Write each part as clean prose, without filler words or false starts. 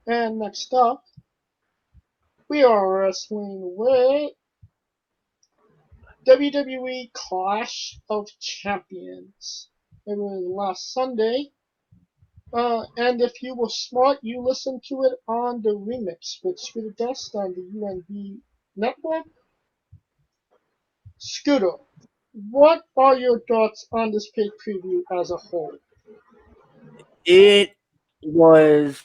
And next up, we are wrestling with WWE Clash of Champions. It was last Sunday, and if you were smart, you listened to it on the remix with Scooter Dust on the UNB network. Scooter, what are your thoughts on this pay preview as a whole? It was,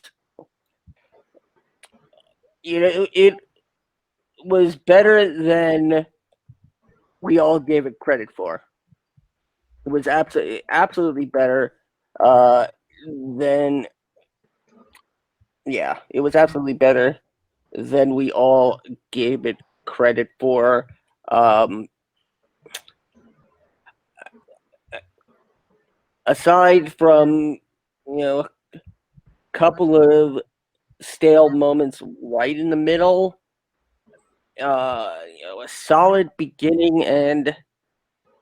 it was better than we all gave it credit for. It was absolutely better than, yeah, it was absolutely better than we all gave it credit for. Aside from, a couple of stale moments right in the middle, a solid beginning and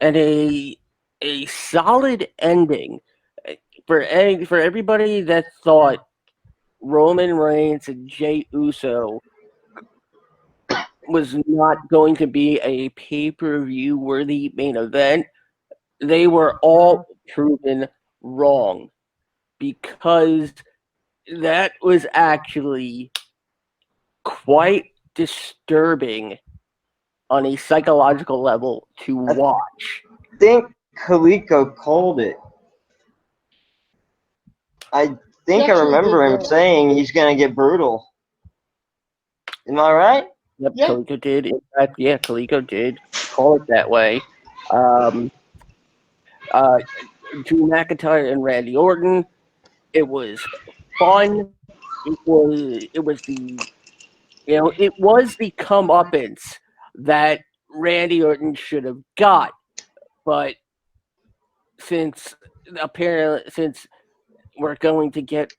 a solid ending for everybody that thought Roman Reigns and Jey Uso was not going to be a pay-per-view worthy main event. They were all proven wrong, because that was actually quite disturbing on a psychological level to watch. I think Kaliko called it. I think I remember him saying he's going to get brutal. Am I right? Yep, yeah. Kaliko did. In fact, yeah, Kaliko did call it that way. Drew McIntyre and Randy Orton. It was fun. It was the comeuppance that Randy Orton should have got, but since we're going to get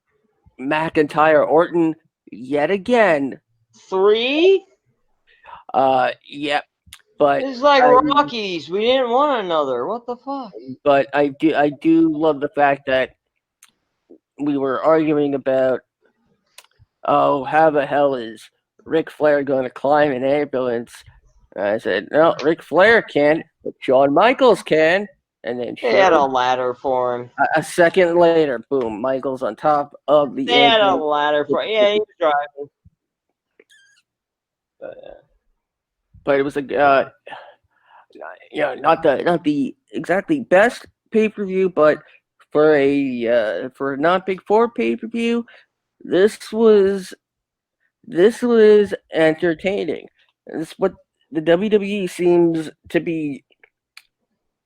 McIntyre Orton yet again. 3? Yep. But it's like Rockies. We didn't want another. What the fuck? But I do love the fact that we were arguing about, how the hell is Ric Flair going to climb an ambulance? And I said, no, Ric Flair can, but Shawn Michaels can. And then they had a ladder for him. A second later, boom, Michaels on top of the They had a ladder for him. Yeah, he was driving. But it was not the exactly best pay-per-view, but for a not Big Four pay-per-view, this was entertaining. This is what the WWE seems to be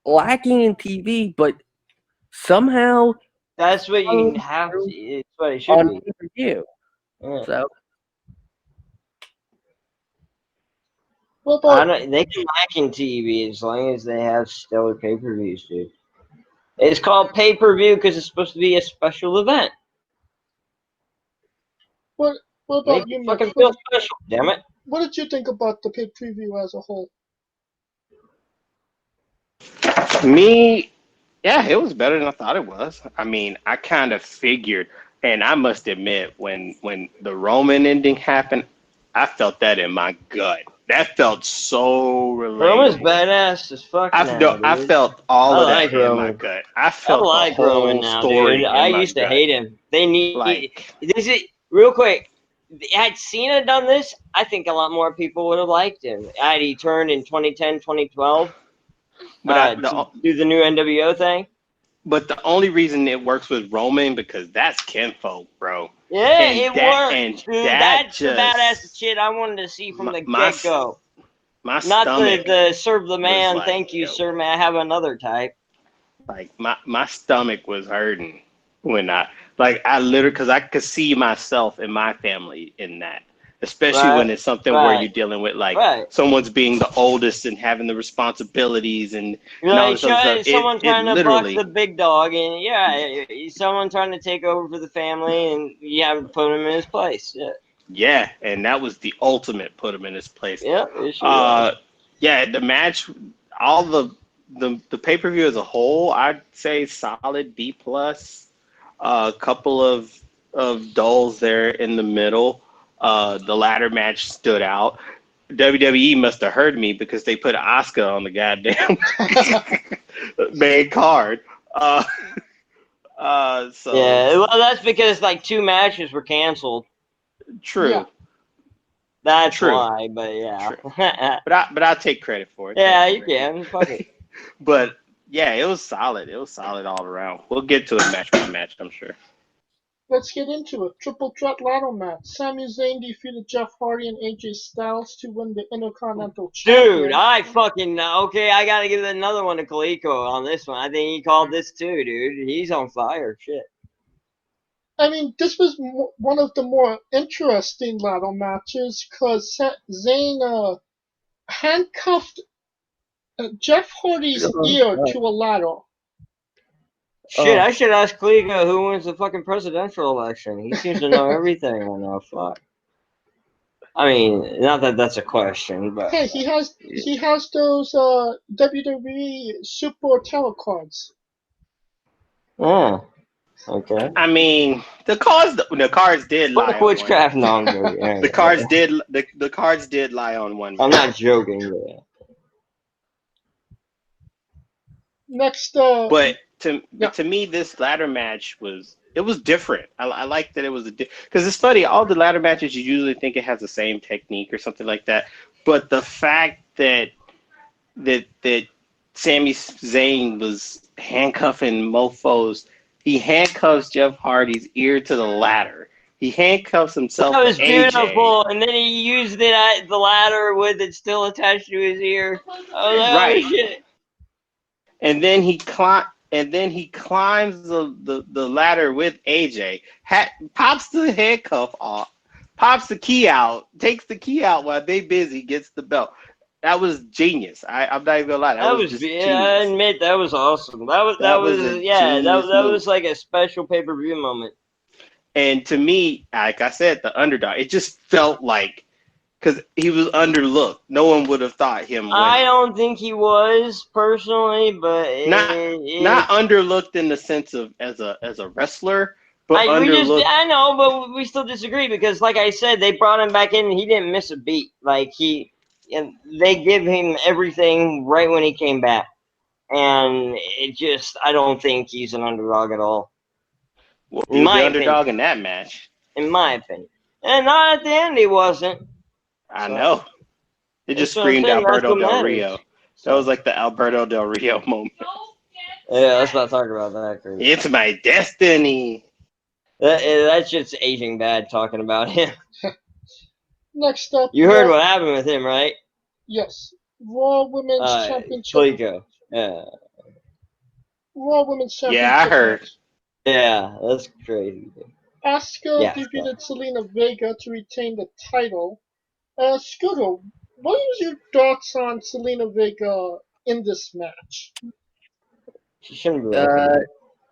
lacking in TV, but somehow that's what you have to. It's what it should be. Pay-per-view. Yeah. So. They can lack in TV as long as they have stellar pay-per-views, dude. It's called pay-per-view because it's supposed to be a special event. What about you, fucking feel special, damn it. What did you think about the pay-per-view as a whole? Me, yeah, it was better than I thought it was. I mean, I kind of figured, and I must admit, when the Roman ending happened, I felt that in my gut. That felt so relatable. Roman's badass as fuck. I felt all of that in my gut. I felt the whole Roman now, story. Dude. I used to hate him. They need this is real quick. Had Cena done this, I think a lot more people would have liked him. Had he turned in 2010, 2012, do the new NWO thing. But the only reason it works with Roman because that's kinfolk, bro. Yeah, it works, dude. That's the badass shit I wanted to see from the get-go. Not the serve the man, like, thank you, sir, may I have another type. Like, my stomach was hurting when I literally, because I could see myself and my family in that. Especially when it's something where you're dealing with, someone's being the oldest and having the responsibilities and someone trying to buck the big dog, and someone trying to take over for the family, and you have to put him in his place. Yeah, and that was the ultimate put him in his place. Yeah, it sure the match, all the pay-per-view as a whole, I'd say solid B+. A couple of of dolls there in the middle. The ladder match stood out. WWE must have heard me because they put Asuka on the goddamn main card. So yeah, well, that's because like 2 matches were canceled. True. Yeah. That's True. why, but yeah. But I'll take credit for it. Yeah, you can. Fuck it. But yeah, it was solid. It was solid all around. We'll get to it match by match, I'm sure. Let's get into it. Triple threat ladder match. Sami Zayn defeated Jeff Hardy and AJ Styles to win the Intercontinental Championship. Dude, I gotta give another one to Kaliko on this one. I think he called this too, dude. He's on fire. Shit. I mean, this was one of the more interesting ladder matches because Zayn handcuffed Jeff Hardy's ear to a ladder. Shit, I should ask Kliga who wins the fucking presidential election. He seems to know everything. I know. Fuck. I mean, not that that's a question, but hey, he has those WWE Super Tarot cards. Oh, okay. I mean, the cards did lie. Fuck witchcraft, no, I'm joking. The cards did lie on one. I'm not joking. Yeah. Next, but to me, this ladder match was different. I like that it was because it's funny. All the ladder matches you usually think it has the same technique or something like that, but the fact that Sami Zayn was handcuffing mofos. He handcuffs Jeff Hardy's ear to the ladder. He handcuffs himself. That was to AJ. beautiful, and then he used it at the ladder with it still attached to his ear. Oh, right. Shit. And then he climbs the ladder with AJ. Pops the handcuff off. Pops the key out. Takes the key out while they busy. Gets the belt. That was genius. I'm not even gonna lie. That was just genius. I admit that was awesome. That was like a special pay-per-view moment. And to me, like I said, the underdog. It just felt like because he was underlooked. No one would have thought him winning. I don't think he was personally, but not underlooked in the sense of as a wrestler. But I know, but we still disagree because, like I said, they brought him back in and he didn't miss a beat. And they give him everything right when he came back. And I don't think he's an underdog at all. Well, he was the underdog in that match. In my opinion. And not at the end, he wasn't. I know. It just screamed Alberto Del Rio. That was like the Alberto Del Rio moment. Yeah, let's not talk about that. Crazy. It's my destiny. That's just aging bad talking about him. Next up, you heard what happened with him, right? Yes, Raw Women's Championship. Klico. Yeah. Raw Women's Championship. Yeah, I heard. Yeah, that's crazy. Asuka defeated Selena Vega to retain the title. Scooter, what are your thoughts on Selena Vega in this match? She shouldn't be.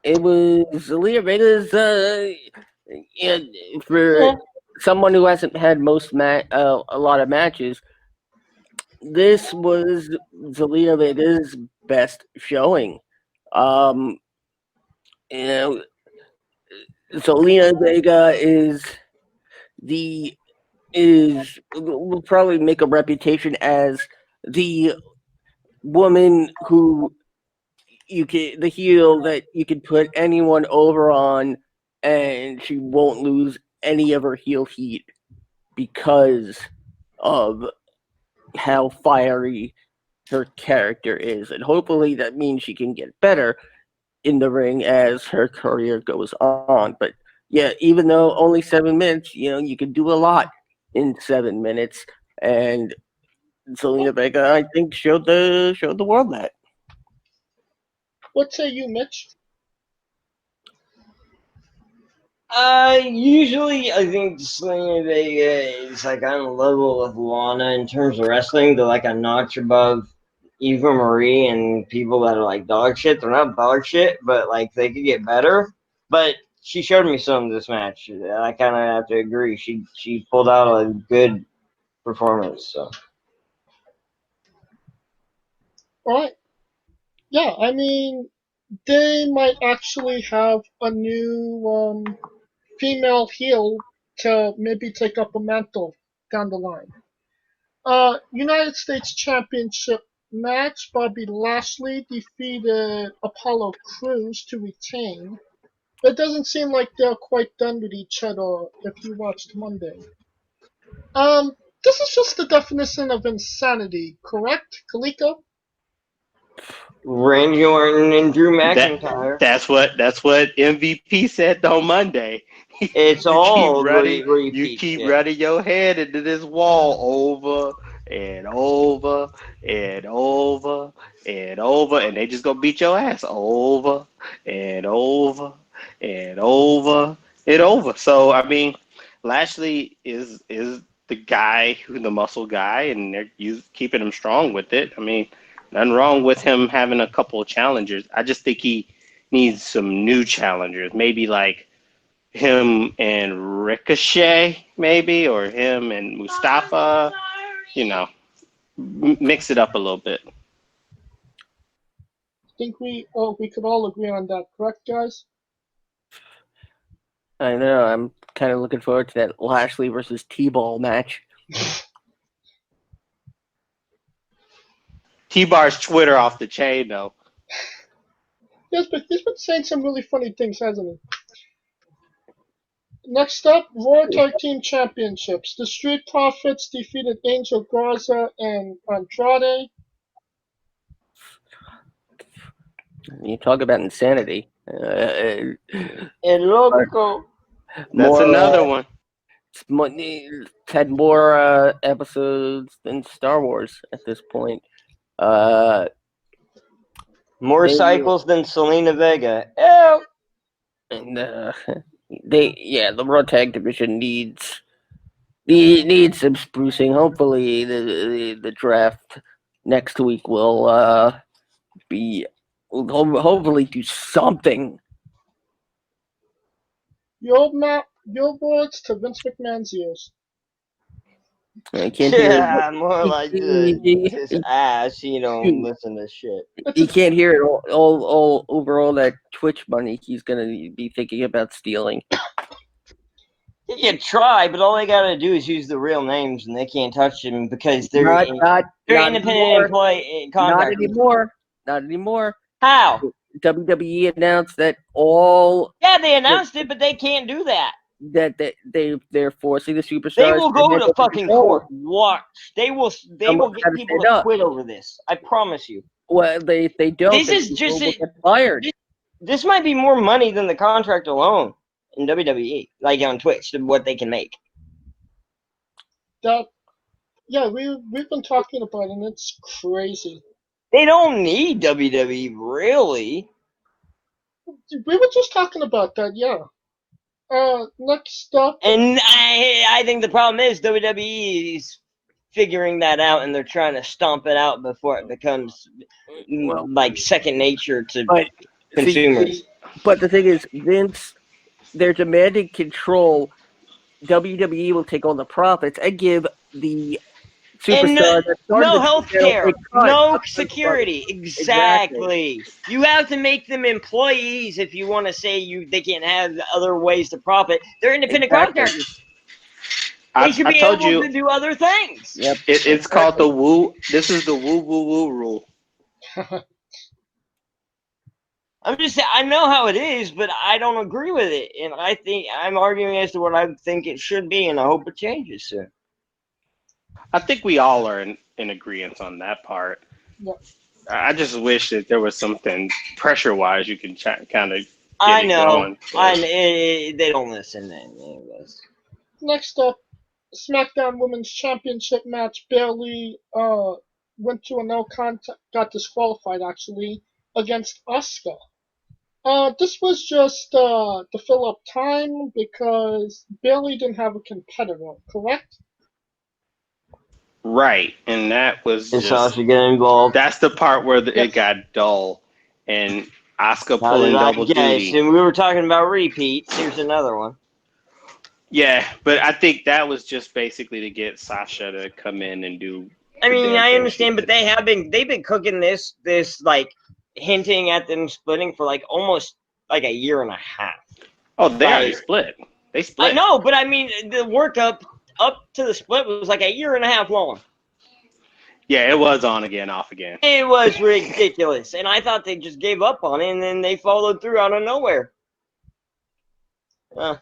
It was Selena Vega's. For someone who hasn't had a lot of matches, this was Zelina Vega's best showing. Zelina Vega will probably make a reputation as the woman who the heel that you could put anyone over on, and she won't lose any of her heel heat because of how fiery her character is. And hopefully that means she can get better in the ring as her career goes on. But yeah, even though only 7 minutes, you can do a lot in 7 minutes. And Zelina Vega, I think, showed the world that. What say you, Mitch? Usually I think Selena Vega is like on a level with Lana in terms of wrestling. They're like a notch above Eva Marie and people that are like dog shit. They're not dog shit, but like they could get better. But she showed me some this match. I kind of have to agree. She pulled out a good performance. So. All right. Yeah, I mean, they might actually have a new female heel to maybe take up a mantle down the line. United States Championship match, Bobby Lashley defeated Apollo Crews to retain. It doesn't seem like they're quite done with each other if you watched Monday. This is just the definition of insanity, correct, Kaliko? Randy Orton and Drew McIntyre. That's what MVP said on Monday. It's all repeats. You keep running your head into this wall over and over and over and over, and they just gonna beat your ass over and over and over and over. So I mean, Lashley is the guy, the muscle guy, and they're keeping him strong with it. I mean, nothing wrong with him having a couple of challengers. I just think he needs some new challengers, maybe like him and Ricochet, maybe, or him and Mustafa. You know, mix it up a little bit. I think we could all agree on that, correct, guys? I know. I'm kind of looking forward to that Lashley versus T-Ball match. T-Bar's Twitter off the chain, though. Yes, but he's been saying some really funny things, hasn't he? Next up, Raw Tag Team Championships. The Street Profits defeated Angel Garza and Andrade. You talk about insanity. El Loco. That's another one. It's had more episodes than Star Wars at this point. More cycles than Selena Vega. Ew. And the Raw Tag Division needs some sprucing. Hopefully, the draft next week will hopefully do something. Your words to Vince McMahon's ears. I can't hear more like this ass. You don't listen to shit. He can't hear it all over all that Twitch money he's gonna be thinking about stealing. He can try, but all they gotta do is use the real names, and they can't touch them because they're not independent employee contractors. Not anymore. How? WWE announced that all. Yeah, they announced it, but they can't do that. That they're forcing the superstars. They will go to fucking court. Watch. They will get people to quit over this. I promise you. Well, they don't. This is just get fired. This might be more money than the contract alone in WWE, like on Twitch, than what they can make. We've been talking about it, and it's crazy. They don't need WWE, really. We were just talking about that, yeah. Next up. And I think the problem is WWE is figuring that out, and they're trying to stomp it out before it becomes like second nature to consumers. But the thing is, Vince, they're demanding control. WWE will take all the profits and give the superstars no health care, no security. Exactly. You have to make them employees if you want to say they can't have other ways to profit. They're independent contractors. They should be able to do other things. Yep. It's called the woo. This is the woo rule. I'm just saying, I know how it is, but I don't agree with it, and I think I'm arguing as to what I think it should be, and I hope it changes soon. I think we all are in agreement on that part. Yep. I just wish that there was something pressure-wise you can kind of. I know. They don't listen to any of us. Next up, SmackDown Women's Championship match. Bayley went to a no contest, got disqualified actually against Asuka. This was just to fill up time because Bayley didn't have a competitor, correct? Right, and that was just Sasha get involved. That's the part where it got dull, and Asuka pulling double duty. And we were talking about repeats. Here's another one. Yeah, but I think that was just basically to get Sasha to come in and do. I mean, I understand, but they've been cooking this like hinting at them splitting for like almost like a year and a half. Oh, they already split. They split. I know, but I mean, the work up to the split was like a year and a half long. Yeah, it was on again, off again. It was ridiculous, and I thought they just gave up on it, and then they followed through out of nowhere. But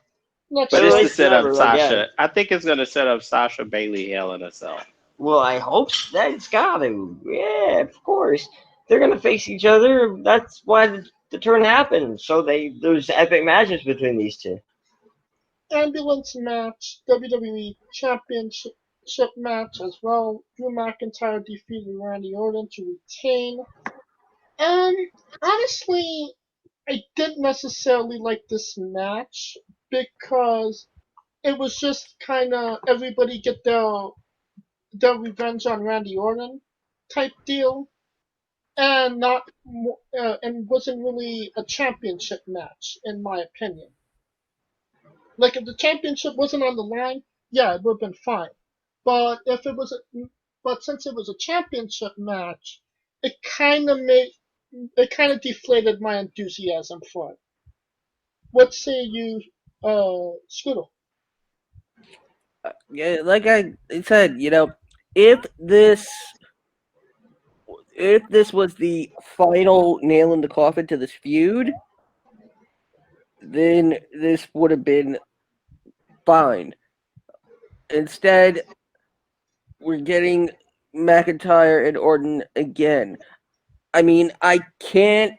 it's to set up Sasha. I think it's going to set up Sasha Bailey Hell in a Cell. Well, I hope that it's got to. Yeah, of course. They're going to face each other. That's why the turn happened. So there's epic matches between these two. Ambulance match, WWE Championship match as well. Drew McIntyre defeated Randy Orton to retain. Honestly, I didn't necessarily like this match because it was just kind of everybody get their revenge on Randy Orton type deal, and and wasn't really a championship match in my opinion. Like if the championship wasn't on the line, yeah, it would have been fine. But since it was a championship match, it kind of deflated my enthusiasm for it. What say you, Scooter? Yeah, like I said, if this was the final nail in the coffin to this feud, then this would have been fine. Instead, we're getting McIntyre and Orton again. I mean, I can't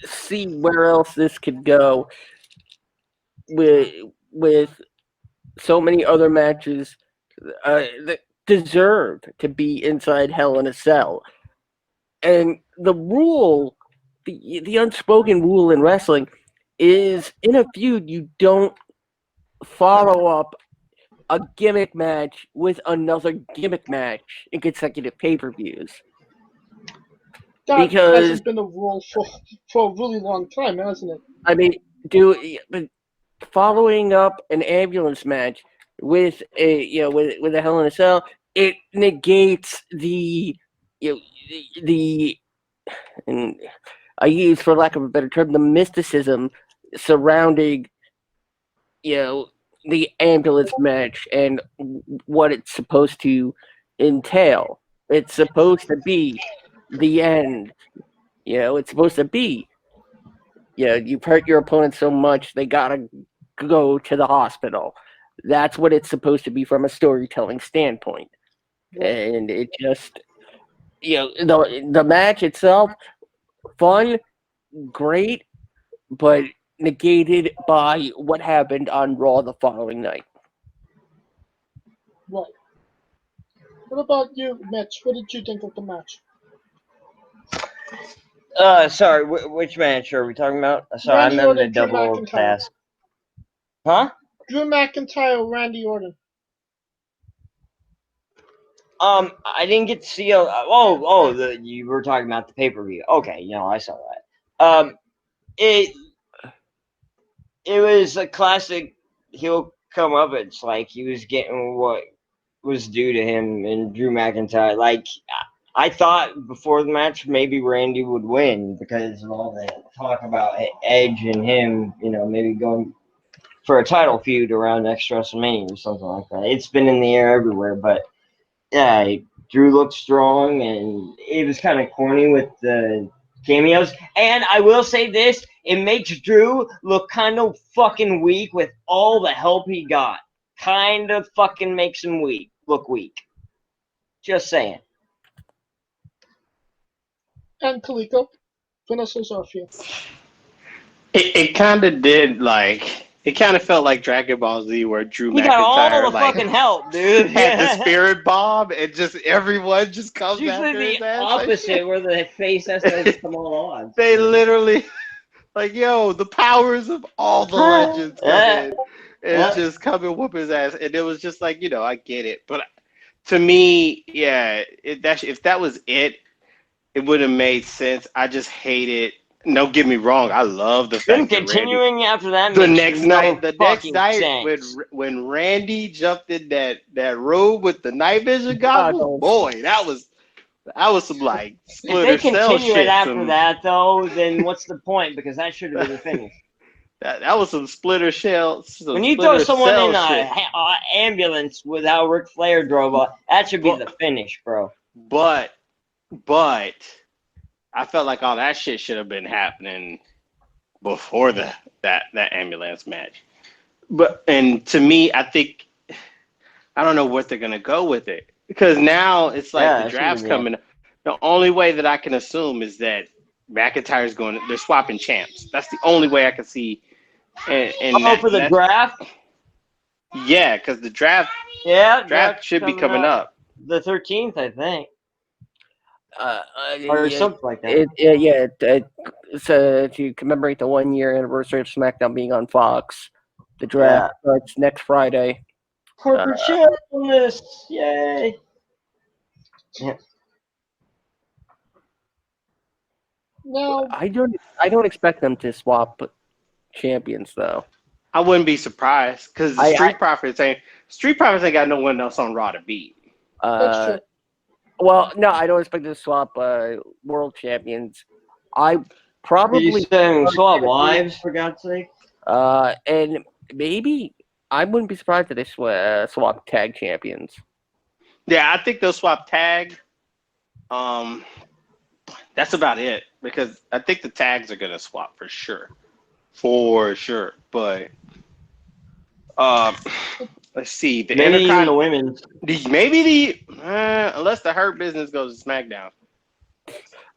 see where else this could go with so many other matches that deserve to be inside Hell in a Cell. And the rule, the unspoken rule in wrestling is in a feud, you don't follow up a gimmick match with another gimmick match in consecutive pay-per-views. That hasn't been a rule for a really long time, hasn't it? I mean, but following up an ambulance match with with a Hell in a Cell, it negates and I use, for lack of a better term, the mysticism surrounding the ambulance match and what it's supposed to entail. It's supposed to be the end. It's supposed to be, you've hurt your opponent so much they gotta go to the hospital. That's what it's supposed to be from a storytelling standpoint. And it just, the match itself, fun, great, but negated by what happened on Raw the following night. Right. What about you, Mitch? What did you think of the match? Sorry, which match are we talking about? Sorry, Randy I'm having Orton, a double task. Huh? Drew McIntyre, Randy Orton. I didn't get to see. You were talking about the pay-per-view. Okay, I saw that. It was a classic heel come up. It's like he was getting what was due to him, and Drew McIntyre. Like, I thought before the match maybe Randy would win because of all the talk about Edge and him, maybe going for a title feud around next WrestleMania or something like that. It's been in the air everywhere, but yeah, Drew looked strong, and it was kind of corny with the cameos. And I will say this, it makes Drew look kind of fucking weak with all the help he got. Kind of fucking makes him look weak. Just saying. And Kaliko, finish us off here. It kind of did, it kind of felt like Dragon Ball Z where Drew McIntyre got all the fucking help, dude. Had the spirit bomb, and just everyone just comes after usually his the ass. opposite, where the face has to come all on. They literally, the powers of all the legends come in and just come and whoop his ass. And it was just I get it. But to me, yeah, if that was it would have made sense. I just hate it. Don't get me wrong. I love the fact that continuing after that. The next night, when Randy jumped in that room with the night vision goggles, boy, that was some Splinter Cell shit. If they continue it after that, though, then what's the point? Because that should have been the finish. That was some Splinter Cell. When you throw someone in an ambulance with how Ric Flair drove up, that should be the finish, bro. But I felt like all that shit should have been happening before that ambulance match. And to me, I think I don't know what they're gonna go with it, because now it's like the draft's coming. The only way that I can assume is that McIntyre's they're swapping champs. That's the only way I can see. And for the draft? Yeah, because the draft should be coming up. The 13th, I think. Or something like that. It's to commemorate the 1-year anniversary of SmackDown being on Fox. The draft starts next Friday. Corporate shameless, yay! Yeah. No, I don't expect them to swap champions though. I wouldn't be surprised, because Street Profits ain't got no one else on Raw to beat. that's true. Well, no, I don't expect them to swap world champions. I probably swap wives, for God's sake. And maybe I wouldn't be surprised if they swap tag champions. Yeah, I think they'll swap tag. That's about it, because I think the tags are gonna swap for sure. But let's see. Maybe even the women's. Unless the Hurt Business goes to SmackDown.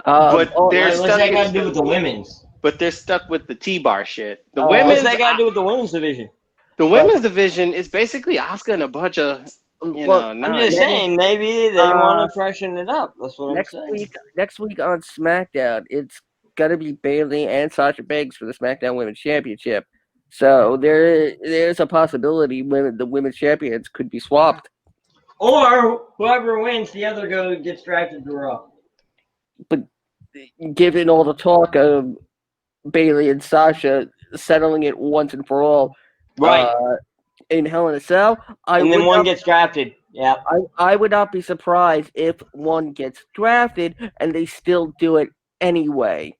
But they're stuck. What's that got to do with the women's? But they're stuck with the T-bar shit. The women's. What's that got to do with the women's division? The women's division is basically Asuka and a bunch of. I'm just saying, maybe they want to freshen it up. That's what I'm saying. Next week on SmackDown, it's gonna be Bayley and Sasha Banks for the SmackDown Women's Championship. So there's a possibility the women's champions could be swapped. Or whoever wins, the other gets drafted to Raw. But given all the talk of Bayley and Sasha settling it once and for all, right? In Hell in a Cell, and then one gets drafted. Yeah, I would not be surprised if one gets drafted and they still do it anyway.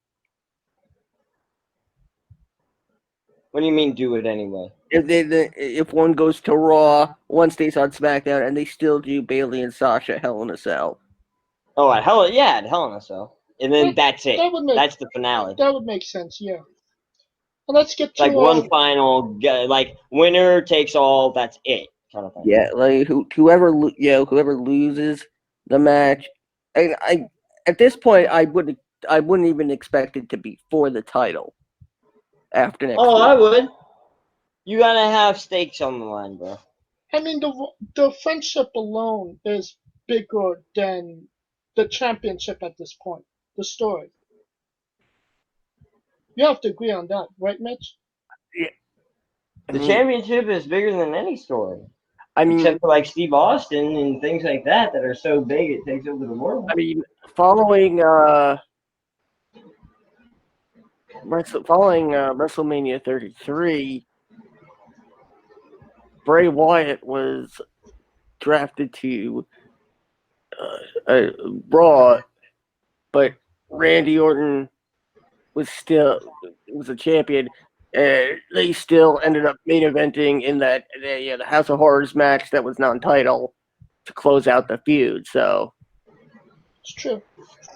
What do you mean, do it anyway? If one goes to Raw, one stays on SmackDown, and they still do Bayley and Sasha Hell in a Cell. Oh, at Hell in a Cell, and then that's it. That's the finale. That would make sense. Yeah. Well, let's get to one final, winner takes all. That's it, kind of thing. Yeah, like whoever loses the match, at this point I wouldn't even expect it to be for the title. After next week. I would. You gotta have stakes on the line, bro. I mean, the friendship alone is bigger than the championship at this point. The story. You have to agree on that, right, Mitch? Yeah. The championship is bigger than any story. I mean, except for Steve Austin and things like that are so big it takes over the world. I mean, following WrestleMania 33, Bray Wyatt was drafted to Raw, but Randy Orton was a champion. They still ended up main eventing in that the House of Horrors match that was non-title to close out the feud. So it's true.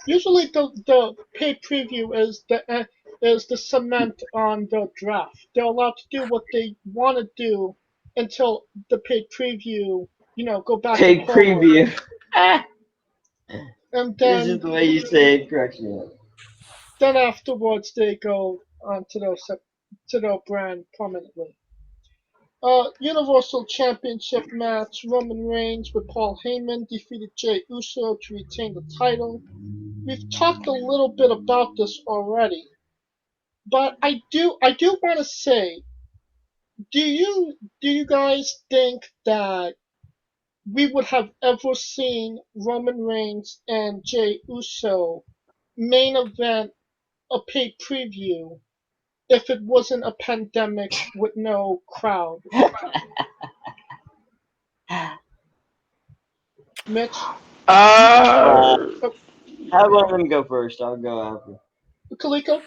Usually, the pay preview is the cement on the draft. They're allowed to do what they want to do until the paid preview, go back to preview. And then this is the way you say it, correct me. Then afterwards they go on to their brand permanently. Universal Championship match, Roman Reigns with Paul Heyman defeated Jey Uso to retain the title. We've talked a little bit about this already. But I do want to say, do you guys think that we would have ever seen Roman Reigns and Jey Uso main event a paid preview if it wasn't a pandemic with no crowd? Mitch? How about them go first? I'll go after. Kaliko?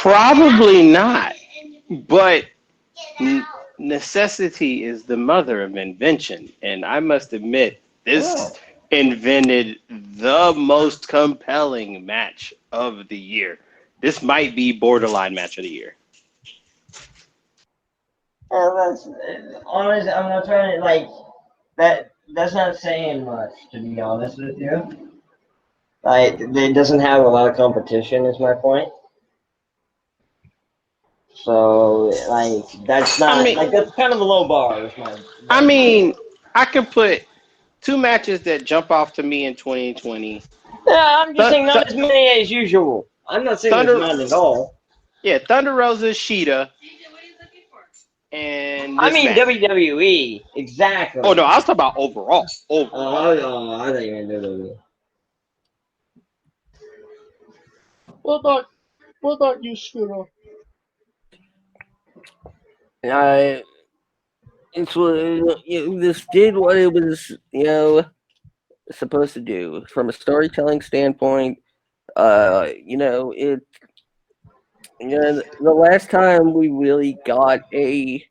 Probably not, but necessity is the mother of invention, and I must admit, this invented the most compelling match of the year. This might be borderline match of the year. That's honestly, I'm not trying to like that. That's not saying much, to be honest with you. Like, it doesn't have a lot of competition, is my point. So, like, that's not that's kind of a low bar. I mean, I can put two matches that jump off to me in 2020. Yeah, I'm just saying not as many as usual. I'm not saying there's none at all. Yeah, Thunder Rosa, Sheeta. And I mean match. WWE, exactly. Oh no, I was talking about overall. Oh, I thought you meant WWE. What about you, Scooter? This did what it was, supposed to do from a storytelling standpoint. The last time we really got a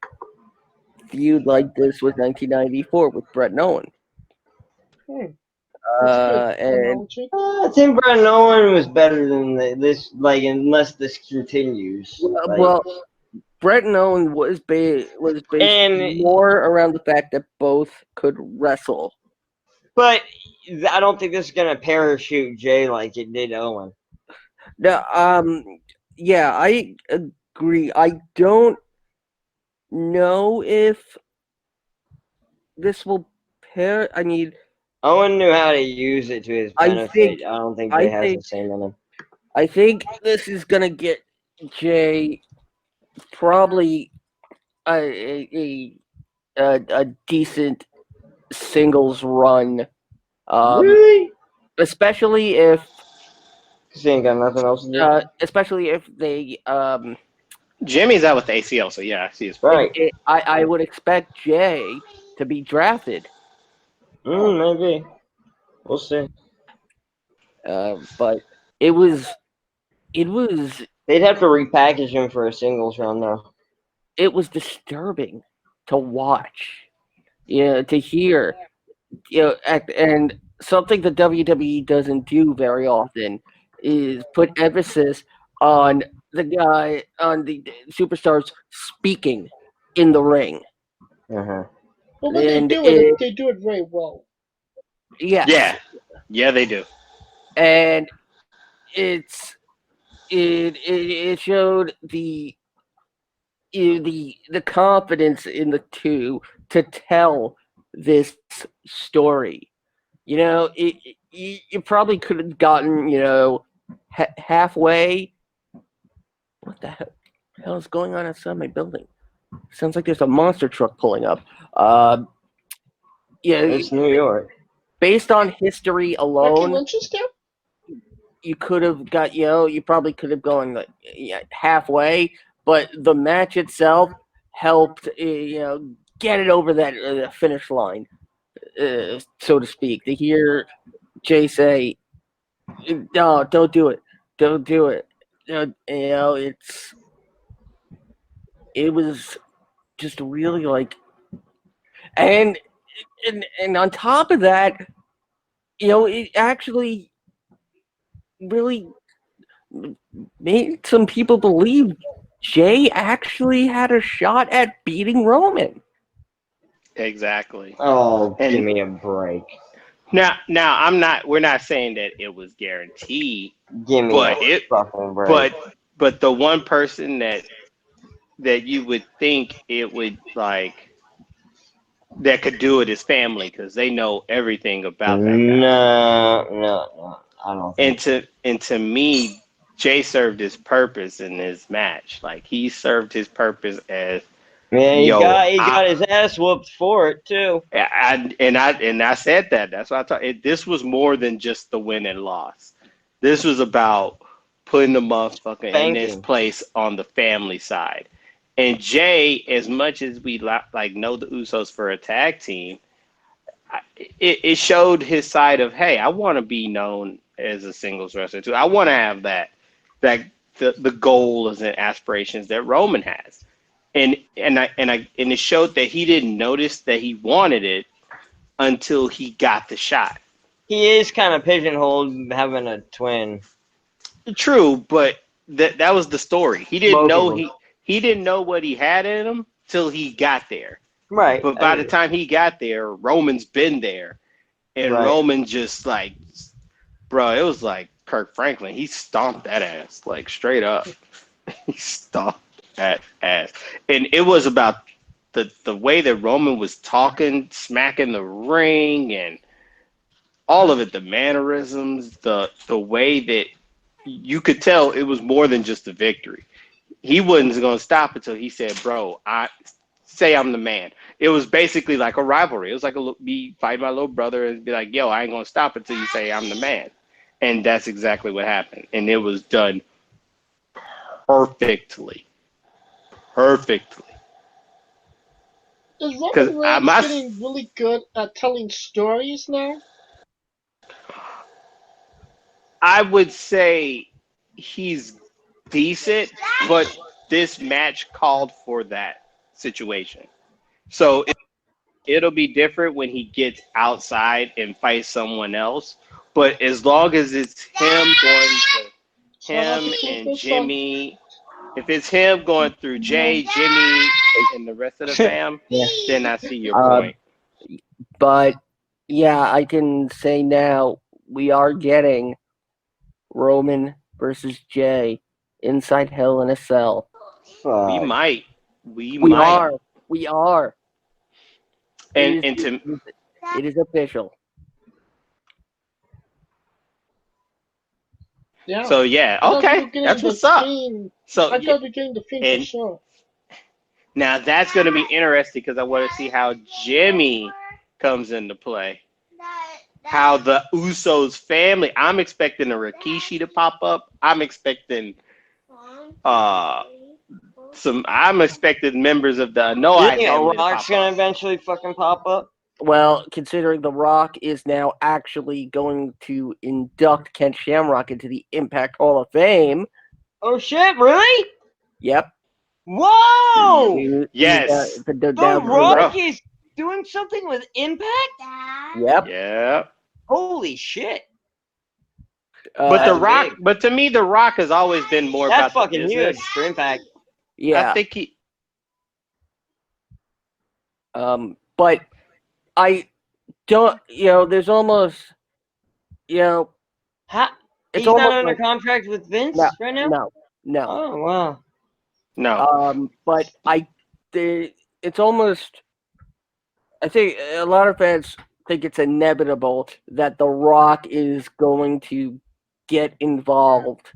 feud like this was 1994 with Bret and Owen. And I think Bret and Owen was better than this, like, unless this continues. Well, Bret and Owen was based more around the fact that both could wrestle. But I don't think this is gonna parachute Jay like it did Owen. No, yeah, I agree. I don't know if this will pair. Owen knew how to use it to his benefit. I don't think Jay has the same in him. I think this is gonna get Jay probably a decent singles run. Really? Especially if he ain't got nothing else to do. Especially if they Jimmy's out with the ACL, so yeah, I see his right. I would expect Jay to be drafted. Maybe. We'll see. But it was. They'd have to repackage him for a singles run, though. It was disturbing to watch, to hear, and something that WWE doesn't do very often is put emphasis on the superstars speaking in the ring. Uh-huh. Well, when they do it very well. Yes. Yeah, they do. And it showed the confidence in the two to tell this story. You probably could have gotten halfway. What the hell is going on outside my building? Sounds like there's a monster truck pulling up. It's New York. Based on history alone, you could have got, you probably could have gone halfway, but the match itself helped, get it over that finish line, so to speak. To hear Jay say, "No, don't do it, don't do it." It was just really like, and on top of that, it actually really made some people believe Jay actually had a shot at beating Roman. Exactly. Oh, give me a break. Now, we're not saying that it was guaranteed. Give me a fucking break. But the one person that you would think it would that could do it is family, because they know everything about that guy. No, I don't think. And to me, Jay served his purpose in his match. Like, he served his purpose as. Man, he got his ass whooped for it too. I said that. That's why I thought this was more than just the win and loss. This was about putting the motherfucker in his place on the family side. And Jay, as much as we know the Usos for a tag team, it showed his side of, hey, I want to be known as a singles wrestler too. I want to have that the goals and aspirations that Roman has. And it showed that he didn't notice that he wanted it until he got the shot. He is kind of pigeonholed having a twin. True, but that was the story. He didn't know he didn't know what he had in him till he got there. Right. But by the time he got there, Roman's been there. And Roman just like, bro, it was like Kirk Franklin. He stomped that ass, like straight up. He stomped that ass. And it was about the way that Roman was talking, smacking the ring, and all of it, the mannerisms, the way that you could tell it was more than just a victory. He wasn't going to stop until he said, bro, say I'm the man. It was basically like a rivalry. It was like me fighting my little brother and be like, yo, I ain't going to stop until you say I'm the man. And that's exactly what happened. And it was done perfectly. Is Roman Reigns getting really good at telling stories now? I would say he's decent, but this match called for that situation. So it'll be different when he gets outside and fights someone else. But as long as it's him going to him and Jimmy, if it's him going through Jay, Jimmy, and the rest of the fam, then I see your point. But yeah, I can say now we are getting Roman versus Jay inside Hell in a Cell. We might. We are. And it is official. Yeah. So okay, that's what's up. So I thought we were getting the Fiend for sure. Now that's going to be interesting because I want to see how Jimmy comes into play. How the Usos family. I'm expecting a Rikishi to pop up. I'm expecting I'm expecting members of the Anoa'i family. Rock's gonna eventually fucking pop up. Well, considering The Rock is now actually going to induct Ken Shamrock into the Impact Hall of Fame. Oh shit! Really? Yep. Whoa! Yes. The Rock is doing something with Impact. Yep. Yeah. Holy shit! But The Rock, but to me, The Rock has always been more about fucking the business. huge for Impact. Yeah. I think he. But I don't. There's almost. He's not under contract with Vince right now. No. Oh wow. No. But it's almost. I think a lot of fans think it's inevitable that The Rock is going to get involved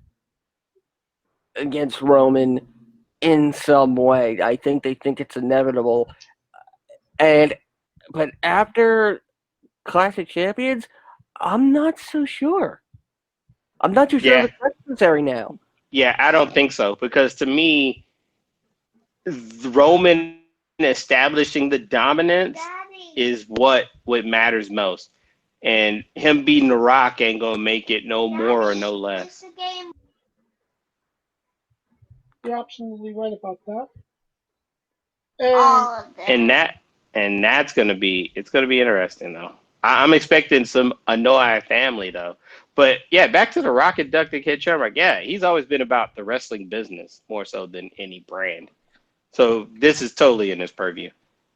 against Roman in some way. I think they think it's inevitable. But after Clash of Champions, I'm not so sure. I'm not too sure if it's necessary now. Yeah, I don't think so. Because to me, Roman establishing the dominance is what matters most. And him beating The Rock ain't going to make it no more or no less. You're absolutely right about that. And that's going to be interesting, though. I'm expecting some Anoa'i family, though. But, yeah, back to The Rock inducted Ken Shamrock. Yeah, he's always been about the wrestling business more so than any brand. So this is totally in his purview.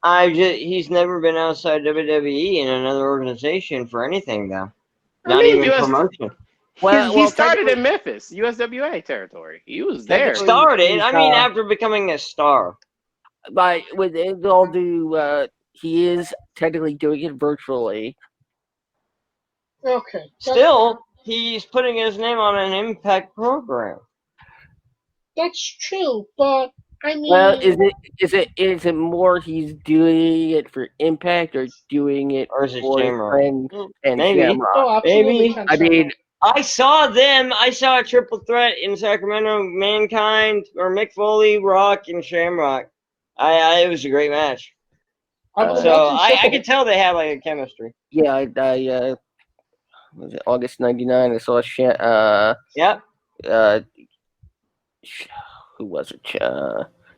He's never been outside WWE in another organization for anything, though. Not even promotion. Well, he started in Memphis, USWA territory. He was there. After becoming a star. But with all due, he is technically doing it virtually. Okay. Still, he's putting his name on an Impact program. That's true, but I mean. Well, is it more he's doing it for Impact or doing it for his friend and maybe. Shamrock? Oh, maybe. I mean, I saw them. I saw a triple threat in Sacramento: Mankind or Mick Foley, Rock, and Shamrock. It was a great match. I could tell they had like a chemistry. Yeah, was it August '99? I saw who was it?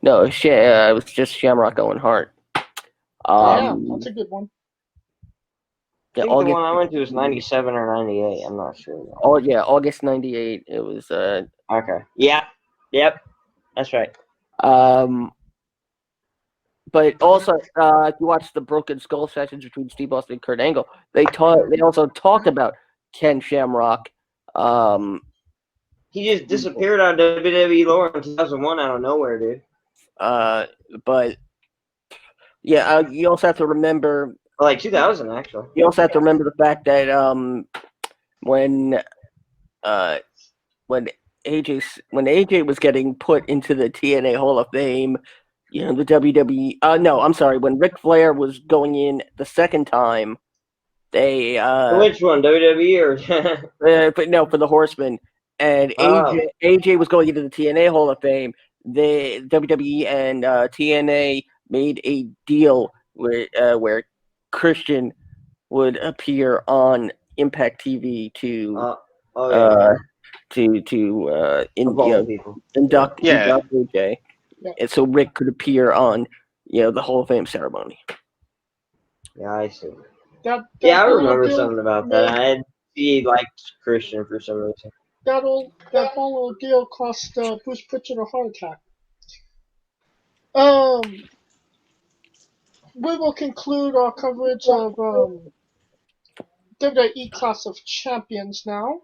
No, it was just Shamrock Owen Hart. Yeah, that's a good one. I think the one I went to was 97 or 98. I'm not sure. Oh yeah, August 98. It was. Okay. Yeah. Yep. That's right. But also, if you watch the Broken Skull sessions between Steve Austin and Kurt Angle, they also talked about Ken Shamrock. He just disappeared on WWE lore in 2001 out of nowhere, dude. But yeah, you also have to remember. Like 2000, actually. You also have to remember the fact that when AJ was getting put into the TNA Hall of Fame, you know, the WWE. No, I'm sorry. When Ric Flair was going in the second time, they. Which one, WWE or? But no, for the Horsemen, and AJ was going into the TNA Hall of Fame. The WWE and TNA made a deal where Christian would appear on Impact TV to induct AJ, and so Rick could appear on the Hall of Fame ceremony. Yeah, I see. I remember something about that. He liked Christian for some reason. That whole deal cost Bruce Pritchard a heart attack. We will conclude our coverage of WWE Clash of Champions now.